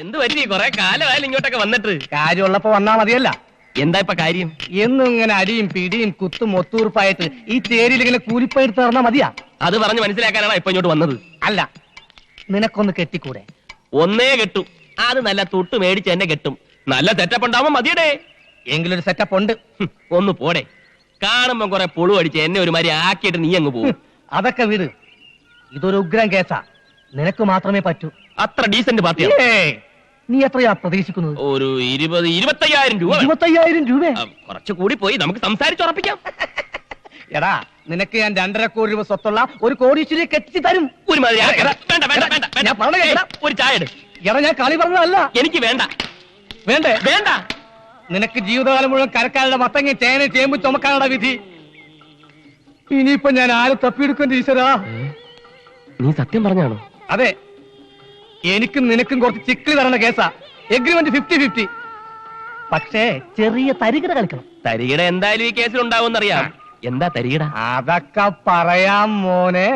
എന്ത് പറ്റി? കൊറേ കാലമായാലും ഇങ്ങോട്ടൊക്കെ വന്നിട്ട്. കാര്യമുള്ളപ്പോ വന്നാ മതിയല്ല. എന്താ ഇപ്പൊ കാര്യം? എന്നും ഇങ്ങനെ അടിയും പിടിയും കുത്തും ഒത്തൂർപ്പായിട്ട് ഈ ചേരിയിൽ ഇങ്ങനെ കൂലിപ്പയെടുത്ത് തറന്നാ മതിയാ? അത് പറഞ്ഞ് മനസ്സിലാക്കാനാണ് ഇപ്പൊ ഇങ്ങോട്ട് വന്നത്. അല്ല, നിനക്കൊന്ന് കെട്ടിക്കൂടെ? ഒന്നേ കെട്ടും. അത് നല്ല തൊട്ട് മേടിച്ച് എന്നെ കെട്ടും. നല്ല സെറ്റപ്പ് ഉണ്ടാവുമ്പോ മതിയടേ. എങ്കിലൊരു സെറ്റപ്പ് ഉണ്ട്. ഒന്ന് പോടെ. കാണുമ്പോ കുറെ പുളു അടിച്ച് എന്നെ ഒരു മാതിരി ആക്കിയിട്ട് നീ അങ്ങ് പോകും. അതൊക്കെ വീട്. ഇതൊരു ഉഗ്രം കേസാ. നിനക്ക് മാത്രമേ പറ്റൂ. അത്ര ഡീസന്റ് പാർട്ടിയാണ്. നീ എത്രയാ പ്രതീക്ഷിക്കുന്നത്? ഒരു 20-25,000 രൂപ. 25,000 രൂപ? കുറച്ചു കൂടി പോയി. നമുക്ക് സംസാരിച്ചുറപ്പിക്കാം. എടാ, നിനക്ക് ഞാൻ 2.5 കോടി രൂപ സ്വത്തുള്ള ഒരു കോടീശ്വരിയെ കെട്ടിച്ച് തരും. ഒരു മാതിരി ഒരു ചായ എടു. എടാ, ഞാൻ കളി പറഞ്ഞതല്ല. എനിക്ക് വേണ്ട. വേണ്ടേ? വേണ്ട. നിനക്ക് ജീവിതകാലം മുഴുവൻ കരക്കാരുടെ മത്തങ്ങ ചേന ചേമ്പ് ചുമക്കാനുള്ള വിധി. ഇനിയിപ്പോ ഞാൻ ആരെ തപ്പിയെടുക്കേണ്ട ഈശ്വരാ? നീ സത്യം പറഞ്ഞാണോ? അതെ, എനിക്കും നിനക്കും കുറച്ച് ചിക്കിളി തരണ കേസാ. എഗ്രിമെന്റ് 50-50. പക്ഷേ ചെറിയ തരികിട കളിക്കണം. തരികിട എന്തായാലും ഈ കേസിൽ ഉണ്ടാവുമെന്നറിയാം. എന്താ തരികിട? അതൊക്കെ പറയാം മോനെ.